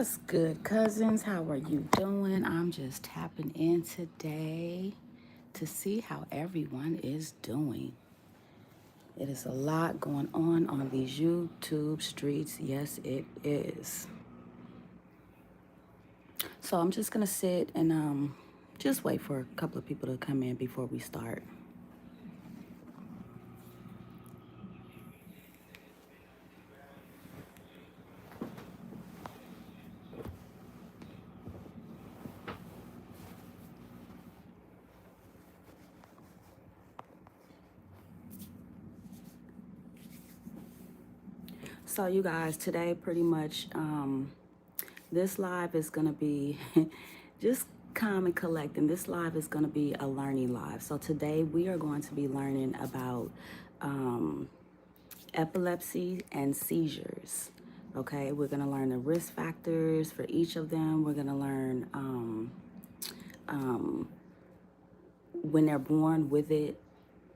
What's good, cousins? How are you doing? I'm just tapping in today to see how everyone is doing. It is a lot going on these YouTube streets. Yes, it is. So I'm just gonna sit and just wait for a couple of people to come in before we start. So you guys, today pretty much this live is gonna be just calm and collecting. This live is gonna be a learning live. So today we are going to be learning about epilepsy and seizures. Okay, we're gonna learn the risk factors for each of them. We're gonna learn when they're born with it,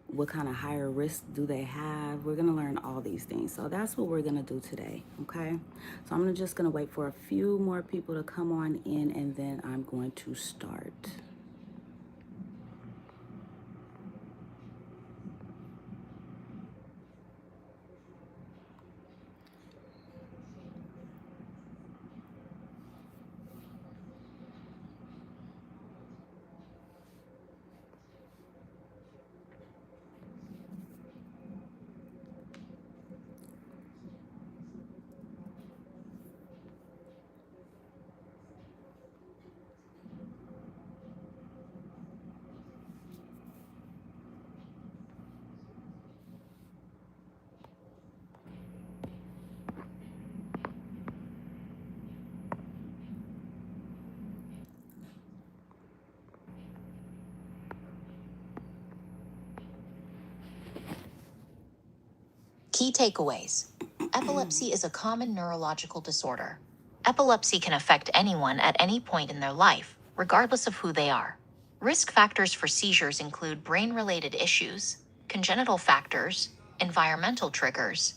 what kind of higher risk do they have. We're going to learn all these things. So that's what we're going to do today. Okay, so I'm just going to wait for a few more people to come on in, and then I'm going to start. Key takeaways. Epilepsy is a common neurological disorder. Epilepsy can affect anyone at any point in their life, regardless of who they are. Risk factors for seizures include brain-related issues, congenital factors, environmental triggers,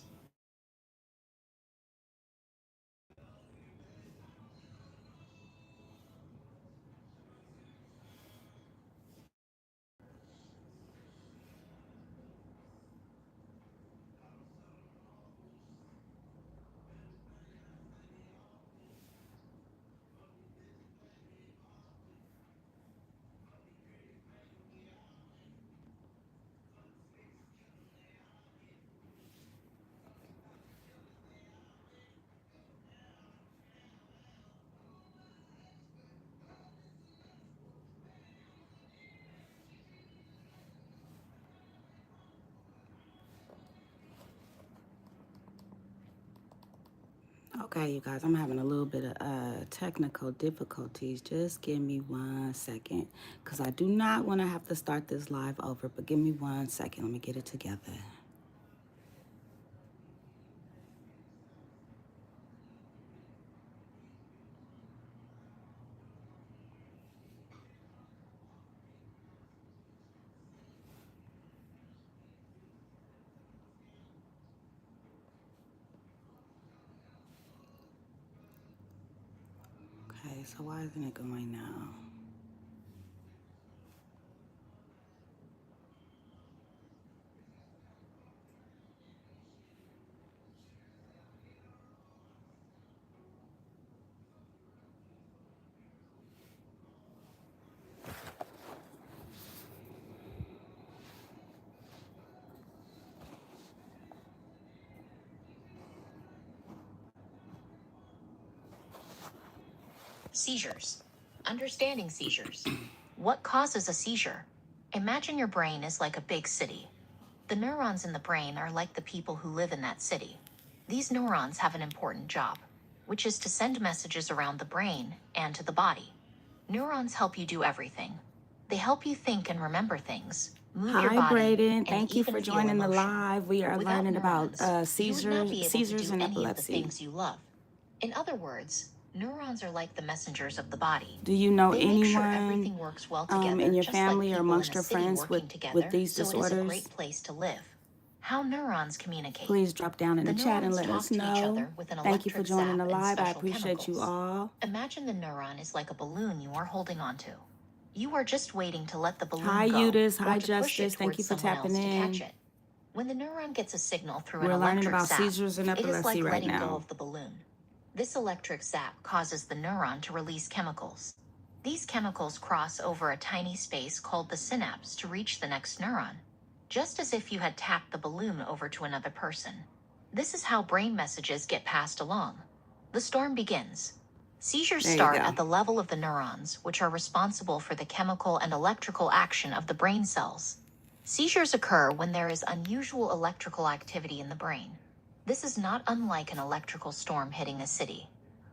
Okay, you guys, I'm having a little bit of technical difficulties. Just give me 1 second, because I do not want to have to start this live over, but give me 1 second. Let me get it together. Okay, so why isn't it going now? seizures. Understanding seizures. What causes a seizure? Imagine your brain is like a big city. The neurons in the brain are like the people who live in that city. These neurons have an important job, which is to send messages around the brain and to the body. Neurons help you do everything. They help you think and remember things, move your Hi, body, Braden. and Thank you even for feel joining the emotion. live. We are Without learning about neurons, you would not be able to seizures do and any of the epilepsy. things you love. In other words, neurons are like the messengers of the body. Do you know They make sure anyone everything works well together, in your just like family or people in amongst a your city friends working with together, these so it is a disorders? great place to live. How neurons communicate. Please drop down in the chat and neurons let talk us to each know. other with an Thank you for electric joining zap the and live. I special appreciate you chemicals. all. Imagine the neuron is like a balloon you are holding onto. You are just waiting to let the balloon Hi, go Eudice. or Hi, to push it Justice. Thank towards you for someone tapping else to catch in. it. When the neuron gets a signal through an We're learning electric about zap, seizures and it is epilepsy like right letting go now. of the balloon. This electric zap causes the neuron to release chemicals. These chemicals cross over a tiny space called the synapse to reach the next neuron, just as if you had tapped the balloon over to another person. This is how brain messages get passed along. The storm begins. Seizures There you start go. at the level of the neurons, which are responsible for the chemical and electrical action of the brain cells. Seizures occur when there is unusual electrical activity in the brain. This is not unlike an electrical storm hitting a city.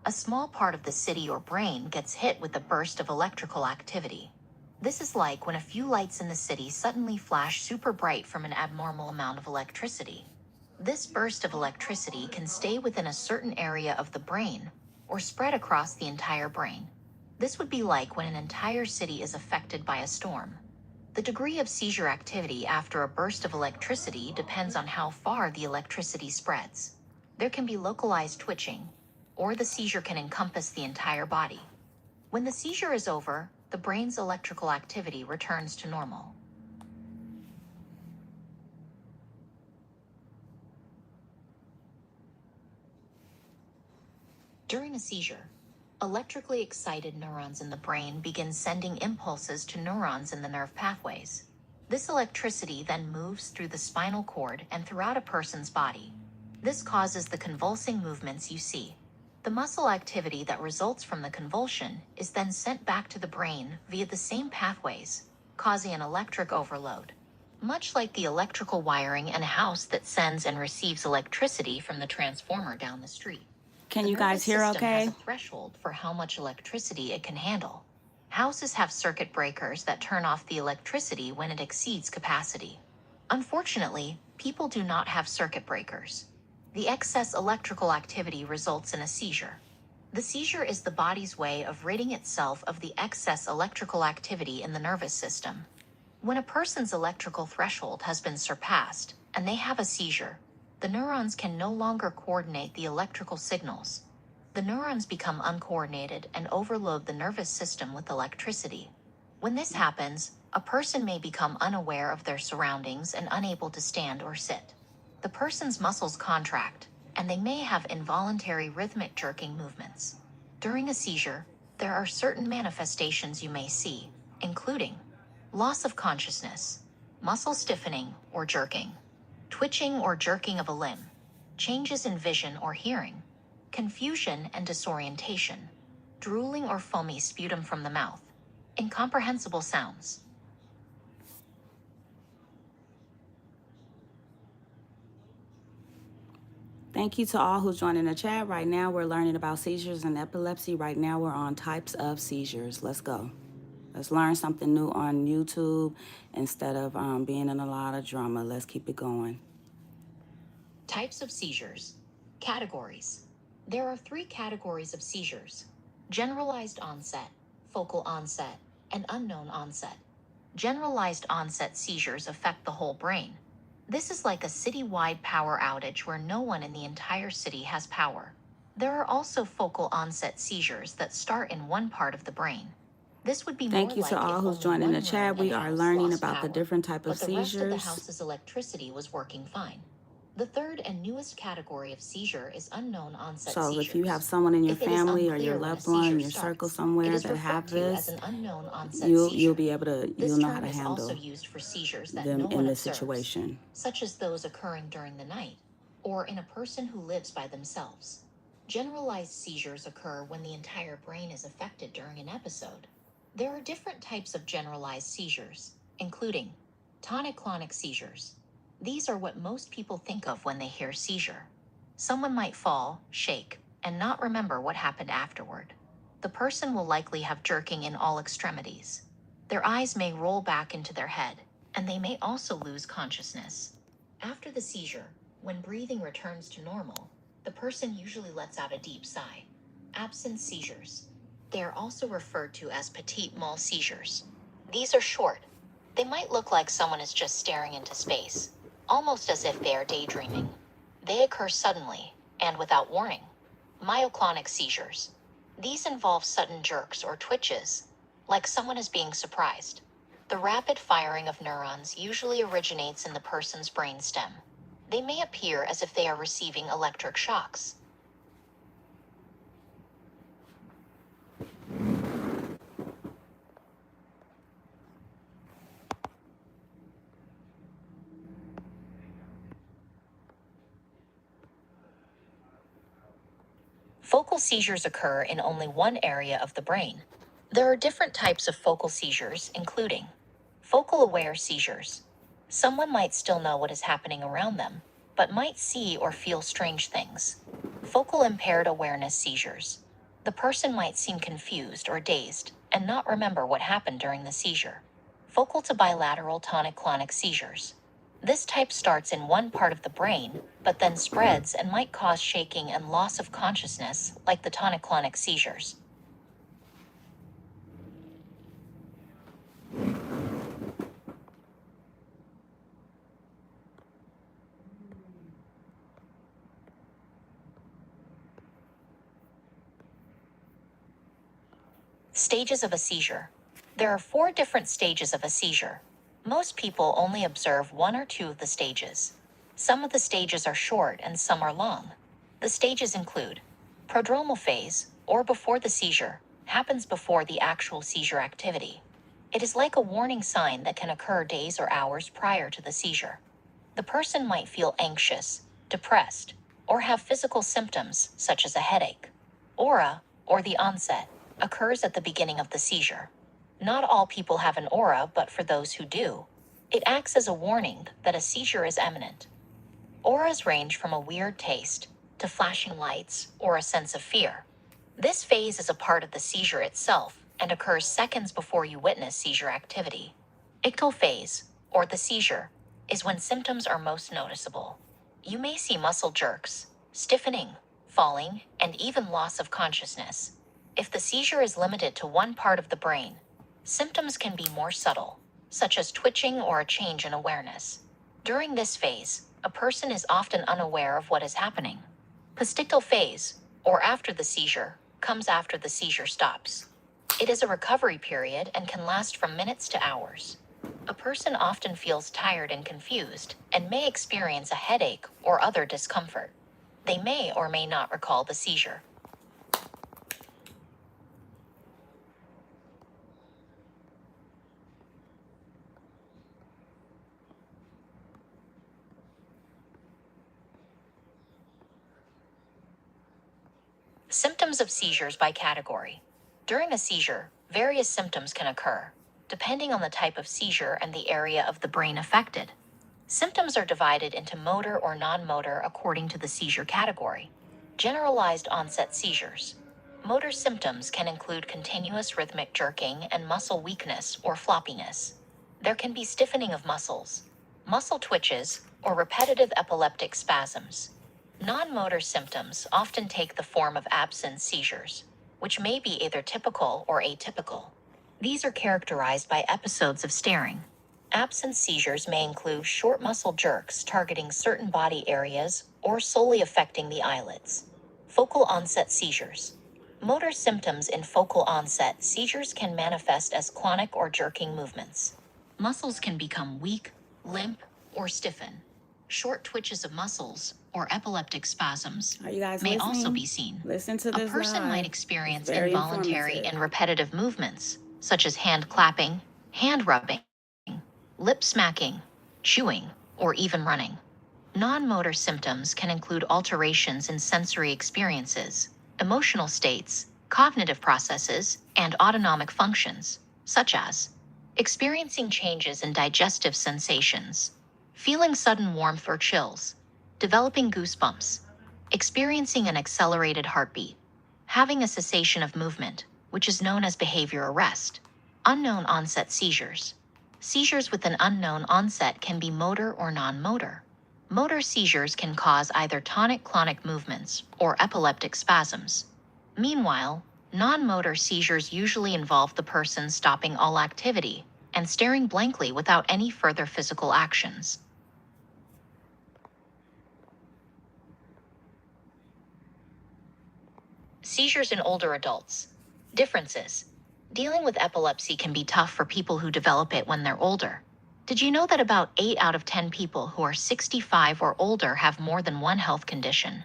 A small part of the city or brain gets hit with a burst of electrical activity. This is like when a few lights in the city suddenly flash super bright from an abnormal amount of electricity. This burst of electricity can stay within a certain area of the brain or spread across the entire brain. This would be like when an entire city is affected by a storm. The degree of seizure activity after a burst of electricity depends on how far the electricity spreads. There can be localized twitching, or the seizure can encompass the entire body. When the seizure is over, the brain's electrical activity returns to normal. During a seizure, electrically excited neurons in the brain begin sending impulses to neurons in the nerve pathways. This electricity then moves through the spinal cord and throughout a person's body. This causes the convulsing movements you see. The muscle activity that results from the convulsion is then sent back to the brain via the same pathways, causing an electric overload. Much like the electrical wiring in a house that sends and receives electricity from the transformer down the street. Can The you guys nervous hear system has okay? a threshold for how much electricity it can handle. Houses have circuit breakers that turn off the electricity when it exceeds capacity. Unfortunately, people do not have circuit breakers. The excess electrical activity results in a seizure. The seizure is the body's way of ridding itself of the excess electrical activity in the nervous system. When a person's electrical threshold has been surpassed and they have a seizure, the neurons can no longer coordinate the electrical signals. The neurons become uncoordinated and overload the nervous system with electricity. When this happens, a person may become unaware of their surroundings and unable to stand or sit. The person's muscles contract, and they may have involuntary rhythmic jerking movements. During a seizure, there are certain manifestations you may see, including loss of consciousness, muscle stiffening or jerking, twitching or jerking of a limb, changes in vision or hearing, confusion and disorientation, drooling or foamy sputum from the mouth, incomprehensible sounds. Thank you to all who's joining the chat. Right now, we're learning about seizures and epilepsy. Right now, we're on types of seizures. Let's go. Let's learn something new on YouTube instead of being in a lot of drama. Let's keep it going. Types of seizures. Categories. There are 3 categories of seizures: generalized onset, focal onset, and unknown onset. Generalized onset seizures affect the whole brain. This is like a city-wide power outage where no one in the entire city has power. There are also focal onset seizures that start in one part of the brain. This would be more Thank you like to all if who's only joining one the room chat. in We a are house learning lost about the power, different type of but the rest of the seizures. house's electricity was working fine. The third and newest category of seizure is unknown onset So seizures. if you have someone in your If it is family or your unclear when a loved one, seizure your circle starts, it somewhere is that referred have to as this, an unknown onset you'll seizure. be able to, This you'll know how term to is also handle used for seizures that them no in one this observes, situation. such as those occurring during the night, or in a person who lives by themselves. Generalized seizures occur when the entire brain is affected during an episode. There are different types of generalized seizures, including tonic-clonic seizures. These are what most people think of when they hear seizure. Someone might fall, shake, and not remember what happened afterward. The person will likely have jerking in all extremities. Their eyes may roll back into their head, and they may also lose consciousness. After the seizure, when breathing returns to normal, the person usually lets out a deep sigh. Absence seizures. They are also referred to as petit mal seizures. These are short. They might look like someone is just staring into space. almost as if they are daydreaming. They occur suddenly and without warning. Myoclonic seizures. These involve sudden jerks or twitches, like someone is being surprised. The rapid firing of neurons usually originates in the person's brainstem. They may appear as if they are receiving electric shocks. Focal seizures occur in only one area of the brain. There are different types of focal seizures, including focal aware seizures. Someone might still know what is happening around them, but might see or feel strange things. Focal impaired awareness seizures. The person might seem confused or dazed and not remember what happened during the seizure. Focal to bilateral tonic-clonic seizures. This type starts in one part of the brain, but then spreads and might cause shaking and loss of consciousness, like the tonic-clonic seizures. Stages of a seizure. There are 4 different stages of a seizure. Most people only observe 1 or 2 of the stages. Some of the stages are short and some are long. The stages include prodromal phase, or before the seizure, happens before the actual seizure activity. It is like a warning sign that can occur days or hours prior to the seizure. The person might feel anxious, depressed, or have physical symptoms such as a headache. Aura, or the onset, occurs at the beginning of the seizure. Not all people have an aura, but for those who do, it acts as a warning that a seizure is imminent. Auras range from a weird taste to flashing lights or a sense of fear. This phase is a part of the seizure itself and occurs seconds before you witness seizure activity. Ictal phase, or the seizure, is when symptoms are most noticeable. You may see muscle jerks, stiffening, falling, and even loss of consciousness. If the seizure is limited to one part of the brain, symptoms can be more subtle, such as twitching or a change in awareness. During this phase, a person is often unaware of what is happening. Postictal phase, or after the seizure, comes after the seizure stops. It is a recovery period and can last from minutes to hours. A person often feels tired and confused and may experience a headache or other discomfort. They may or may not recall the seizure. Symptoms of seizures by category. During a seizure, various symptoms can occur, depending on the type of seizure and the area of the brain affected. Symptoms are divided into motor or non-motor according to the seizure category. Generalized onset seizures. Motor symptoms can include continuous rhythmic jerking and muscle weakness or floppiness. There can be stiffening of muscles, muscle twitches, or repetitive epileptic spasms. Non-motor symptoms often take the form of absence seizures, which may be either typical or atypical. These are characterized by episodes of staring. Absence seizures may include short muscle jerks targeting certain body areas or solely affecting the eyelids. Focal onset seizures. Motor symptoms in focal onset seizures can manifest as clonic or jerking movements. Muscles can become weak, limp, or stiffen. Short twitches of muscles or epileptic spasms Are you guys may listening? also be seen. Listen to A this person live. might It's experience very involuntary informative. and repetitive movements, such as hand clapping, hand rubbing, lip smacking, chewing, or even running. Non-motor symptoms can include alterations in sensory experiences, emotional states, cognitive processes, and autonomic functions, such as experiencing changes in digestive sensations, feeling sudden warmth or chills, developing goosebumps, experiencing an accelerated heartbeat, having a cessation of movement, which is known as behavior arrest. Unknown onset seizures. Seizures with an unknown onset can be motor or non-motor. Motor seizures can cause either tonic-clonic movements or epileptic spasms. Meanwhile, non-motor seizures usually involve the person stopping all activity and staring blankly without any further physical actions. Seizures in older adults. Differences. Dealing with epilepsy can be tough for people who develop it when they're older. Did you know that about 8 out of 10 people who are 65 or older have more than one health condition?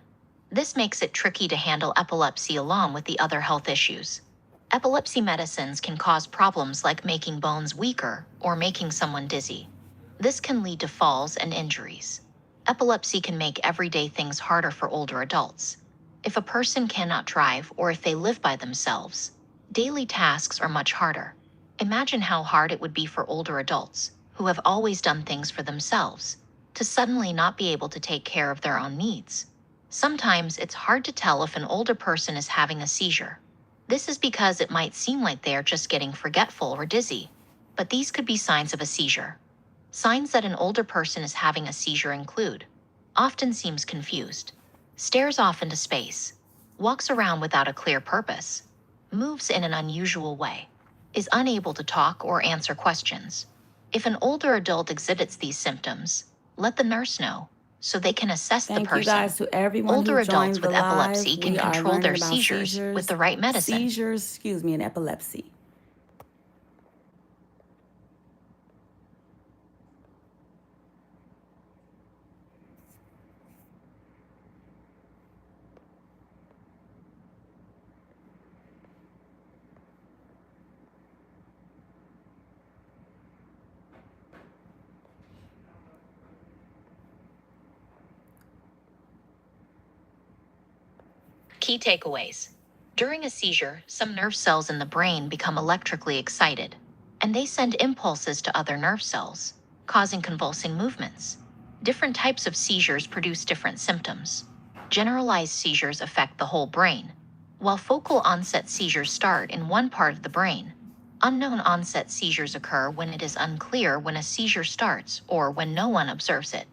This makes it tricky to handle epilepsy along with the other health issues. Epilepsy medicines can cause problems like making bones weaker or making someone dizzy. This can lead to falls and injuries. Epilepsy can make everyday things harder for older adults. If a person cannot drive or if they live by themselves, daily tasks are much harder. Imagine how hard it would be for older adults, who have always done things for themselves, to suddenly not be able to take care of their own needs. Sometimes it's hard to tell if an older person is having a seizure. This is because it might seem like they are just getting forgetful or dizzy, but these could be signs of a seizure. Signs that an older person is having a seizure include: often seems confused, stares off into space, walks around without a clear purpose, moves in an unusual way, is unable to talk or answer questions. If an older adult exhibits these symptoms, let the nurse know so they can assess the Thank you person. guys to everyone Older who adults joined the with epilepsy live. can We are control their learning about seizures with the right medicine. and epilepsy. Key takeaways. During a seizure, some nerve cells in the brain become electrically excited, and they send impulses to other nerve cells, causing convulsing movements. Different types of seizures produce different symptoms. Generalized seizures affect the whole brain, while focal onset seizures start in one part of the brain. Unknown onset seizures occur when it is unclear when a seizure starts or when no one observes it.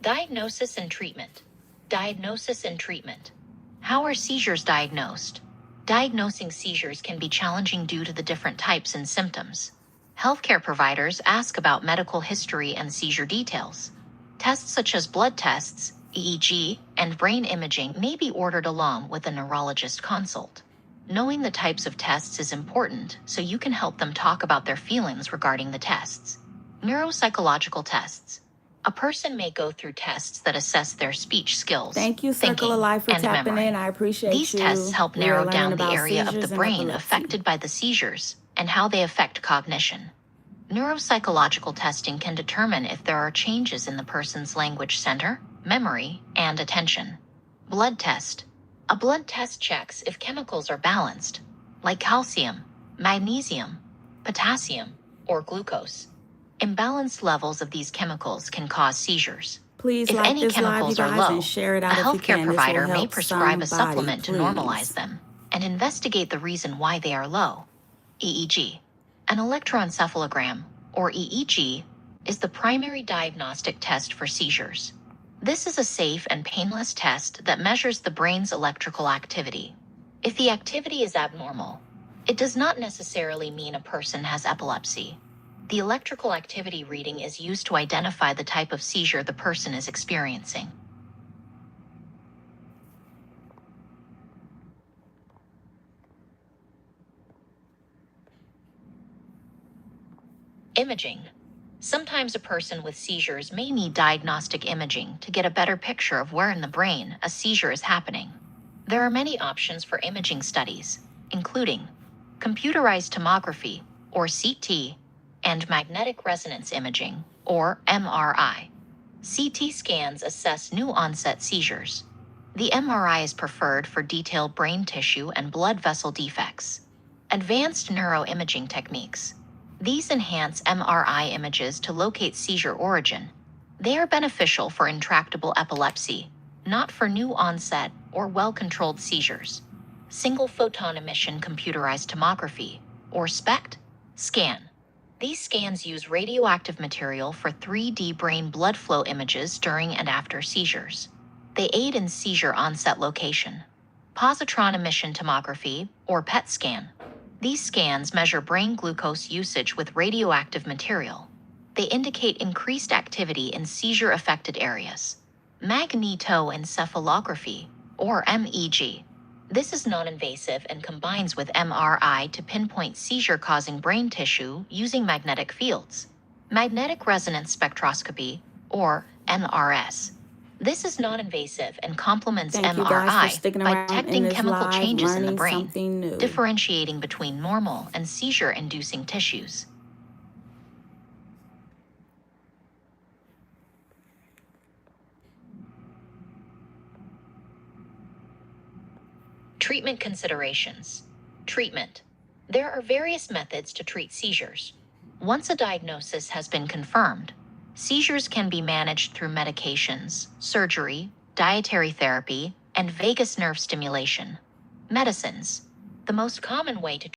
Diagnosis and treatment. Diagnosis and treatment. How are seizures diagnosed? Diagnosing seizures can be challenging due to the different types and symptoms. Healthcare providers ask about medical history and seizure details. Tests such as blood tests, EEG, and brain imaging may be ordered along with a neurologist consult. Knowing the types of tests is important so you can help them talk about their feelings regarding the tests. Neuropsychological tests. A person may go through tests that assess their speech skills, Thank you, Circle thinking, of Life, for and tapping memory. in. I appreciate These you. tests help We are narrow learning down the about area of the seizures and brain epilepsy. affected by the seizures and how they affect cognition. Neuropsychological testing can determine if there are changes in the person's language center, memory, and attention. Blood test. A blood test checks if chemicals are balanced, like calcium, magnesium, potassium, or glucose. Imbalanced levels of these chemicals can cause seizures. Please If like any this live, you chemicals are guys, low, and share it a out if you healthcare can. This will provider may help prescribe a somebody, supplement to please. normalize them and investigate the reason why they are low. EEG. An electroencephalogram, or EEG, is the primary diagnostic test for seizures. This is a safe and painless test that measures the brain's electrical activity. If the activity is abnormal, it does not necessarily mean a person has epilepsy. The electrical activity reading is used to identify the type of seizure the person is experiencing. Imaging. Sometimes a person with seizures may need diagnostic imaging to get a better picture of where in the brain a seizure is happening. There are many options for imaging studies, including computerized tomography, or CT, and magnetic resonance imaging, or MRI. CT scans assess new onset seizures. The MRI is preferred for detailed brain tissue and blood vessel defects. Advanced neuroimaging techniques. These enhance MRI images to locate seizure origin. They are beneficial for intractable epilepsy, not for new onset or well-controlled seizures. Single photon emission computerized tomography, or SPECT, scan. These scans use radioactive material for 3D brain blood flow images during and after seizures. They aid in seizure onset location. Positron emission tomography, or PET scan. These scans measure brain glucose usage with radioactive material. They indicate increased activity in seizure-affected areas. Magnetoencephalography, or MEG. This is non-invasive and combines with MRI to pinpoint seizure-causing brain tissue using magnetic fields. Magnetic resonance spectroscopy, or NRS. This is non-invasive and complements Thank you guys for MRI sticking by around in detecting this chemical live, changes in the learning brain, something new. differentiating between normal and seizure-inducing tissues. Treatment considerations. Treatment. There are various methods to treat seizures. Once a diagnosis has been confirmed, seizures can be managed through medications, surgery, dietary therapy, and vagus nerve stimulation. Medicines. The most common way to